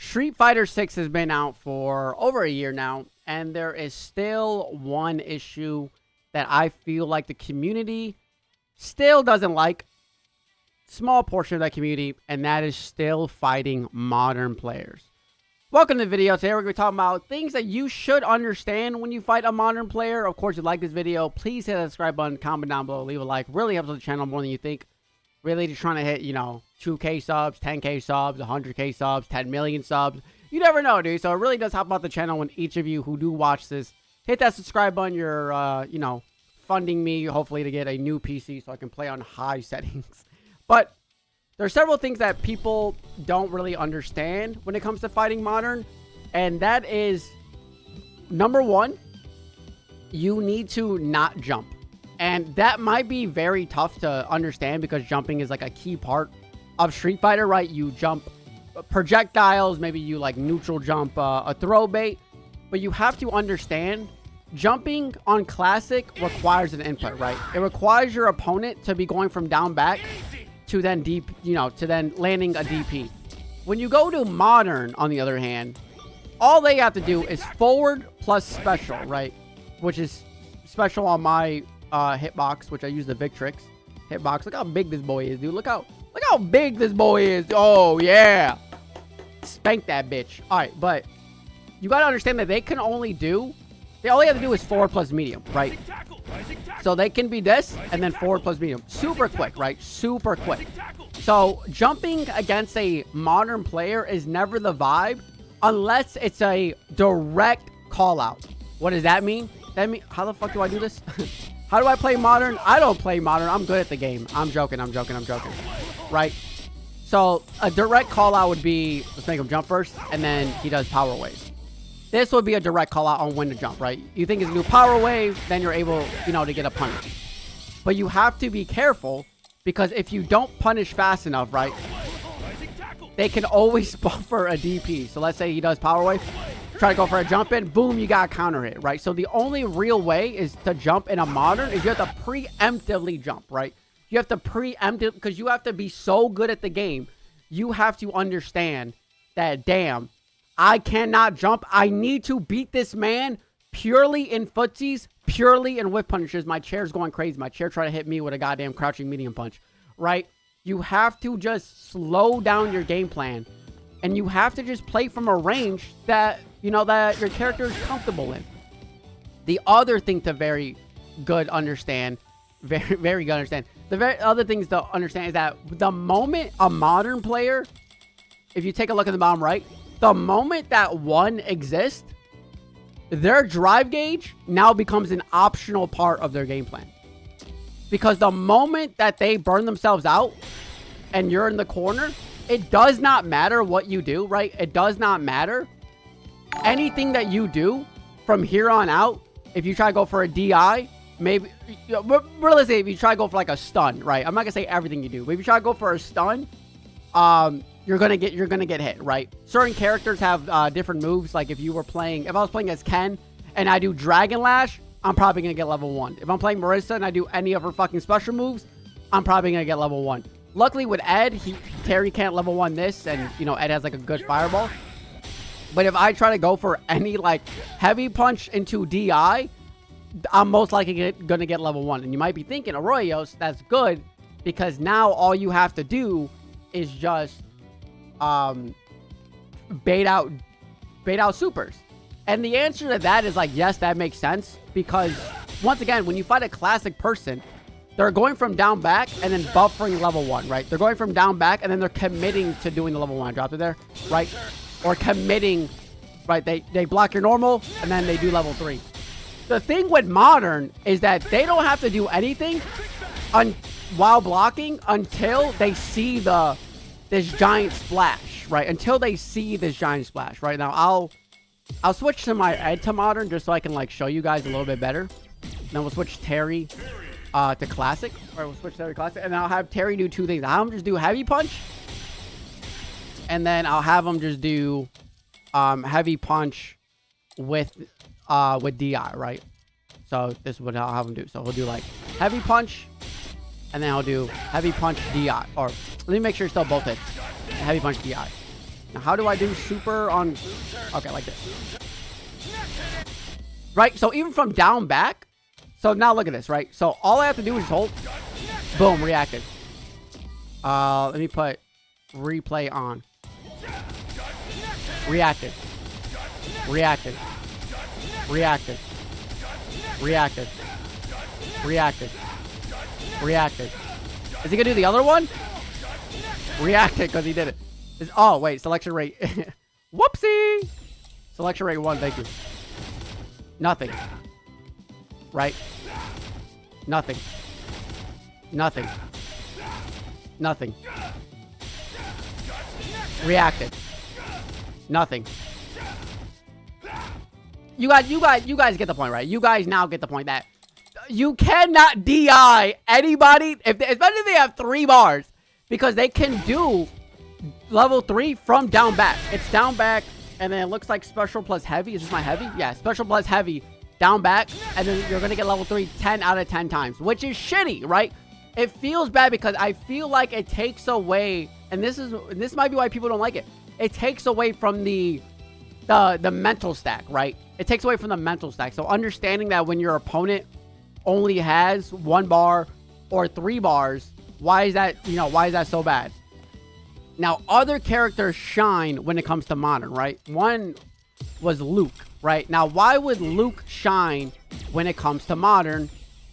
Street Fighter 6 has been out for over a year now, and there is still one issue that I feel like the community still doesn't like. Small portion of that community, and that is still fighting modern players. Welcome to the video. Today we're going to be talking about things that you should understand when you fight a modern player. Of course, if you like this video, please hit that subscribe button, comment down below, leave a like. Really helps the channel more than you think. Really just trying to hit, 2K subs, 10K subs, 100K subs, 10 million subs. You never know, dude. So it really does help out the channel when each of you who do watch this hit that subscribe button. You're, funding me, hopefully, to get a new PC so I can play on high settings. But there are several things that people don't really understand when it comes to fighting modern. And that is, number one, you need to not jump. And that might be very tough to understand because jumping is like a key part of Street Fighter, right? You jump projectiles, maybe you like neutral jump a throw bait. But you have to understand jumping on Classic requires an input, right? It requires your opponent to be going from down back to then deep, to then landing a DP. When you go to modern, on the other hand, all they have to do is forward plus special, right? Which is special on my hitbox, which I use the Victrix hitbox. Look how big this boy is, dude. Look how big this boy is. Oh yeah, spank that bitch. All right, but you gotta understand that they only have to do is forward plus medium, right? So they can be this and then forward plus medium. Super quick, right? Super quick. So jumping against a modern player is never the vibe unless it's a direct call out. What does that mean? That mean, how the fuck do I do this? How do I play modern? I don't play modern. I'm good at the game. I'm joking. Right? So a direct call out would be, let's make him jump first, and then he does power wave. This would be a direct call out on when to jump, right? You think it's a new power wave, then you're able, to get a punish. But you have to be careful because if you don't punish fast enough, right, they can always buffer a DP. So let's say he does power wave, try to go for a jump in, boom, you got to counter hit, right? So the only real way is to jump in a modern is you have to preemptively jump, right? You have to preemptive because you have to be so good at the game. You have to understand that, damn, I cannot jump. I need to beat this man purely in footsies, purely in whip punishes. My chair's going crazy. My chair tried to hit me with a goddamn crouching medium punch, right? You have to just slow down your game plan. And you have to just play from a range that, that your character is comfortable in. The other thing to very good understand, the very other things to understand is that the moment a modern player, if you take a look at the bottom right, the moment that one exists, their drive gauge now becomes an optional part of their game plan. Because the moment that they burn themselves out and you're in the corner, it does not matter what you do, right? It does not matter. Anything that you do from here on out, if you try to go for a DI, maybe, realistically, if you try to go for like a stun, right? I'm not gonna say everything you do, but if you try to go for a stun, you're gonna get hit, right? Certain characters have different moves. Like if I was playing as Ken and I do Dragon Lash, I'm probably gonna get level 1. If I'm playing Marissa and I do any of her fucking special moves, I'm probably gonna get level 1. Luckily with Ed, Terry can't level 1 this, and Ed has like a good fireball. But if I try to go for any like heavy punch into DI, I'm most likely gonna get level 1. And you might be thinking, Arroyos, that's good because now all you have to do is just bait out supers. And the answer to that is like, yes, that makes sense. Because once again, when you fight a classic person, they're going from down back and then buffering level 1, right? They're going from down back and then they're committing to doing the level 1. I dropped it there, right? Or committing, right? They block your normal and then they do level 3. The thing with modern is that they don't have to do anything while blocking until they see this giant splash, right? Until they see this giant splash, right? Now I'll switch to my Ed to modern just so I can like show you guys a little bit better. Then we'll switch Terry to classic, or we'll switch Terry classic, and then I'll have Terry do two things. I'll have him just do heavy punch, and then I'll have him just do heavy punch with DI, right? So this is what I'll have him do. So he'll do like heavy punch, and then I'll do heavy punch DI. Or let me make sure it's still both hits. Heavy punch DI. Now, how do I do super on... Okay, like this. Right? So even from down back... So now look at this, right? So all I have to do is hold. Boom, reacted. Let me put replay on. Reacted. Reacted. Reacted. Reacted. Reacted. Reacted. Is he gonna do the other one? Reacted because he did it. Oh, wait. Selection rate. Whoopsie. Selection rate 1. Thank you. Nothing. Right? Nothing. Nothing. Nothing. Reacted. Nothing. You guys get the point, right? You guys now get the point that you cannot DI anybody, especially if they have 3 bars, because they can do level 3 from down back. It's down back, and then it looks like special plus heavy. Is this my heavy? Yeah, special plus heavy, down back, and then you're going to get level 3 10 out of 10 times, which is shitty, right? It feels bad because I feel like it takes away, and this might be why people don't like it. It takes away from the mental stack, right? It takes away from the mental stack. So understanding that when your opponent only has 1 bar or 3 bars, why is that, why is that so bad? Now, other characters shine when it comes to modern, right? One was Luke, right? Now, why would Luke shine when it comes to modern?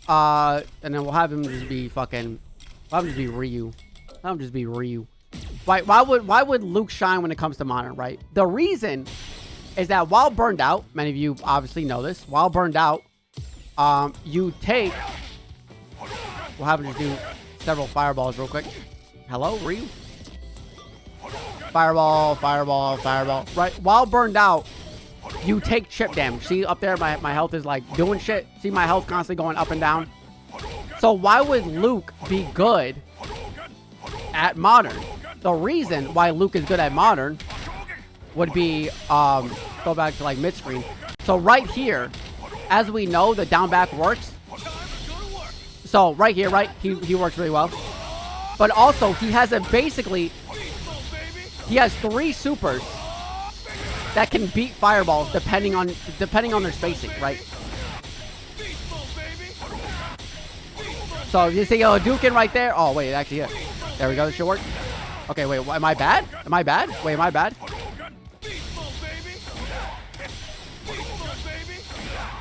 And then we'll have him just be fucking, I'll just be Ryu. I'll just be Ryu. Right? Why would Luke shine when it comes to modern, right? The reason is that while burned out, many of you obviously know this, while burned out, you take, we'll have him just do several fireballs real quick. Hello, Ryu? Fireball, fireball, fireball. Right? While burned out, you take chip damage. See up there, my health is like doing shit. See my health constantly going up and down. So why would Luke be good at modern? The reason why Luke is good at modern would be, go back to like mid-screen. So right here, as we know, the down back works. So right here, right, he works really well. But also, he has he has 3 supers that can beat fireballs depending on their spacing, right? So you see a Dukin right there. Oh wait, actually, yeah. There we go. This should work. Okay, wait. Am I bad? Am I bad? Wait, am I bad?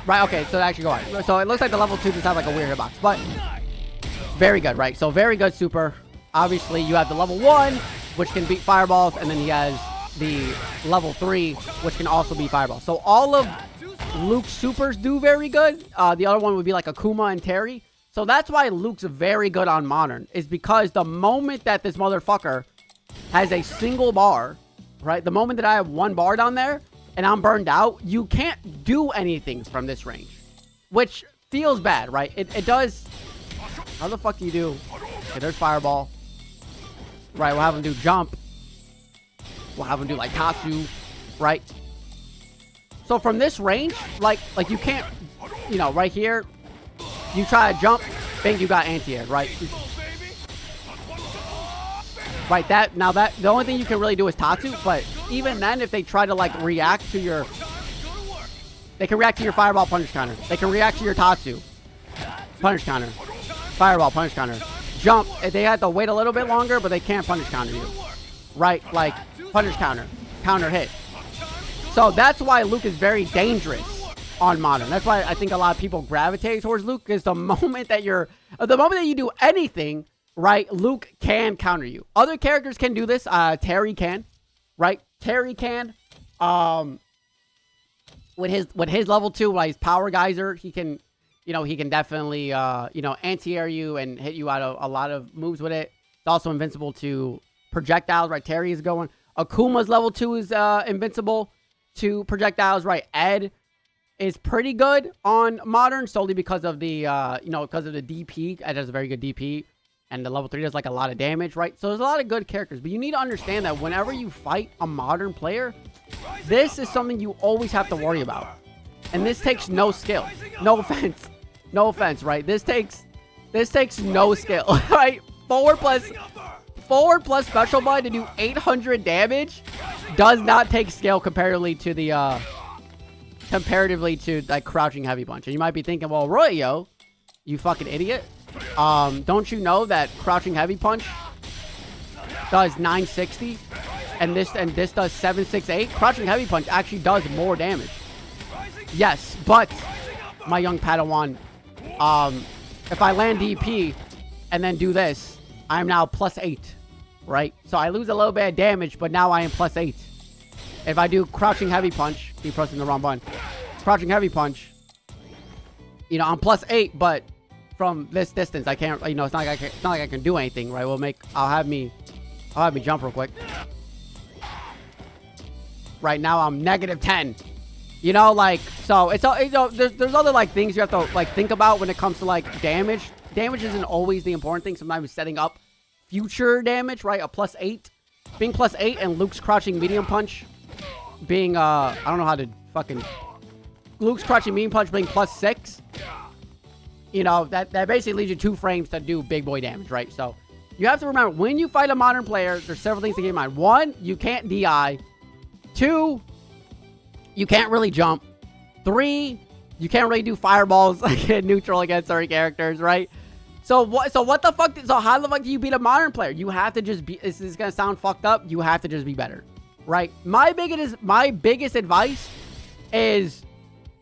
Right. Okay. So that actually go on. So it looks like the level 2 just have like a weird hitbox, but very good, right? So very good super. Obviously, you have the level 1, which can beat fireballs, and then he has the level 3, which can also beat fireballs. So all of Luke's supers do very good. The other one would be like Akuma and Terry. So that's why Luke's very good on modern, is because the moment that this motherfucker has a single bar, right? The moment that I have 1 bar down there and I'm burned out, you can't do anything from this range, which feels bad, right? It does. How the fuck do you do? Okay, there's fireball. Right, we'll have him do jump. We'll have him do like Tatsu, right? So from this range, like you can't, right here, you try to jump, bang, you got anti-air, right? Right, the only thing you can really do is Tatsu, but even then, if they try to like react to your, they can react to your fireball punish counter. They can react to your Tatsu punish counter, fireball punish counter, jump. They have to wait a little bit longer, but they can't punish counter you, right? Like punish counter, counter hit. So that's why Luke is very dangerous on modern. That's why I think a lot of people gravitate towards Luke, because the moment that you do anything, right, Luke can counter you. Other characters can do this. Terry can, right? Terry can. With his level 2, like his power geyser, he can, he can definitely, anti-air you and hit you out of a lot of moves with it. It's also invincible to projectiles, right? Terry is going. Akuma's level 2 is invincible to projectiles, right? Ed is pretty good on modern solely because of the, because of the DP. Ed has a very good DP. And the level 3 does like a lot of damage, right? So there's a lot of good characters. But you need to understand that whenever you fight a modern player, this is something you always have to worry about. And this takes no skill. No offense. No offense, right? This takes no skill, right? Forward plus special bud to do 800 damage does not take skill comparatively to like crouching heavy punch. And you might be thinking, well, Arroyo, you fucking idiot. Don't you know that crouching heavy punch does 960 and this does 768? Crouching heavy punch actually does more damage. Yes, but my young Padawan, if I land DP and then do this, I'm now +8, right? So I lose a little bit of damage, but now I am +8. If I do crouching heavy punch, keep pressing the wrong button. Crouching heavy punch, you know, I'm +8, but from this distance, I can't, you know, it's not like I can do anything, right? I'll have me jump real quick. Right now, I'm -10. You know, like, so it's, you know, there's other, like, things you have to, like, think about when it comes to, like, damage. Damage isn't always the important thing. Sometimes setting up future damage, right? A +8. Being +8 and Luke's crouching medium punch being, I don't know how to fucking... Luke's crouching medium punch being +6. You know, that basically leaves you 2 frames to do big boy damage, right? So, you have to remember, when you fight a modern player, there's several things to keep in mind. 1, you can't DI. 2, you can't really jump. 3, you can't really do fireballs like in neutral against certain characters, right? So what the fuck? So how the fuck do you beat a modern player? You have to just be. This is gonna sound fucked up. You have to just be better, right? My biggest advice is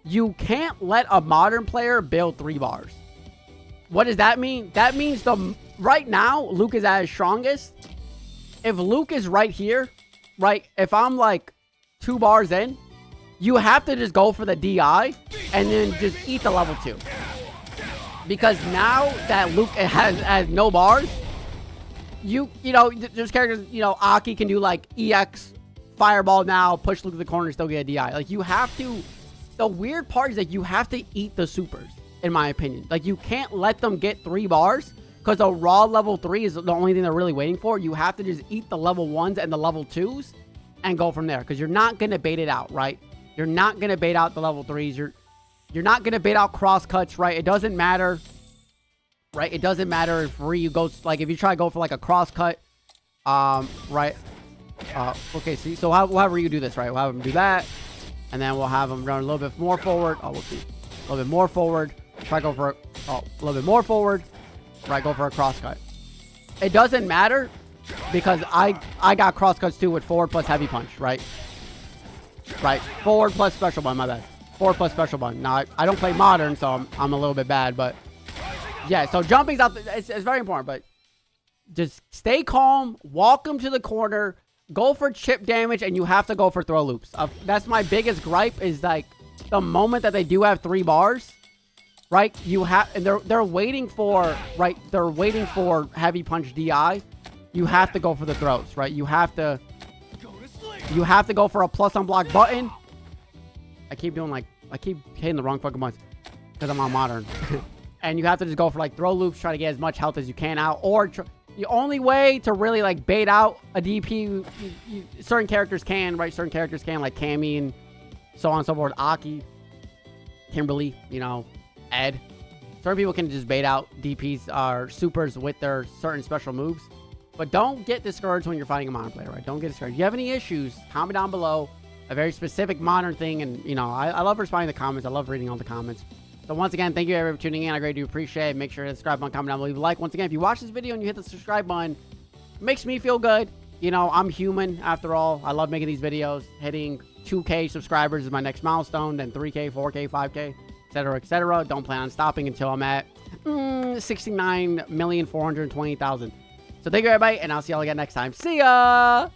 you can't let a modern player build 3 bars. What does that mean? That means right now Luke is at his strongest. If Luke is right here, right? If I'm like 2 bars in, you have to just go for the DI and then just eat the level 2. Because now that Luke has no bars, you know, there's characters, you know, Aki can do like EX, Fireball now, push Luke to the corner, still get a DI. Like, you have to, the weird part is that you have to eat the supers, in my opinion. Like, you can't let them get 3 bars, because a raw level 3 is the only thing they're really waiting for. You have to just eat the level 1s and the level 2s and go from there, because you're not going to bait it out, right? You're not going to bait out the level 3s. You're not going to bait out cross cuts, right? It doesn't matter, right? It doesn't matter if Ryu goes, like, if you try to go for, like, a cross cut, right? Okay, so we'll have Ryu do this, right? We'll have him do that, and then we'll have him run a little bit more forward. Oh, we'll see. A little bit more forward. Try to go for, a little bit more forward. Right, go for a cross cut. It doesn't matter, because I got cross cuts too with forward plus heavy punch, right? Right, forward plus special button, my bad. Forward plus special button. Now, I don't play modern, so I'm a little bit bad, but yeah, so jumping's out, it's very important, but just stay calm, walk them to the corner, go for chip damage, and you have to go for throw loops. That's my biggest gripe, is like, the moment that they do have 3 bars, right, you have, and they're waiting for, right, they're waiting for heavy punch DI. You have to go for the throws, right? You have to go for a plus unblock button. I keep hitting the wrong fucking buttons because I'm on modern. And you have to just go for, like, throw loops, try to get as much health as you can out. Or the only way to really, like, bait out a DP, certain characters can, right? Certain characters can, like Cammy and so on and so forth. Aki, Kimberly, you know, Ed. Certain people can just bait out DPs or supers with their certain special moves. But don't get discouraged when you're fighting a modern player, right? Don't get discouraged. If you have any issues, comment down below. A very specific modern thing. And, you know, I love responding to the comments. I love reading all the comments. So once again, thank you everybody for tuning in. I greatly do appreciate it. Make sure to subscribe button, comment down below, leave a like. Once again, if you watch this video and you hit the subscribe button, it makes me feel good. You know, I'm human after all. I love making these videos. Hitting 2K subscribers is my next milestone. Then 3K, 4K, 5K. Etc., etc. Don't plan on stopping until I'm at 69,420,000. So thank you everybody, and I'll see y'all again next time. See ya!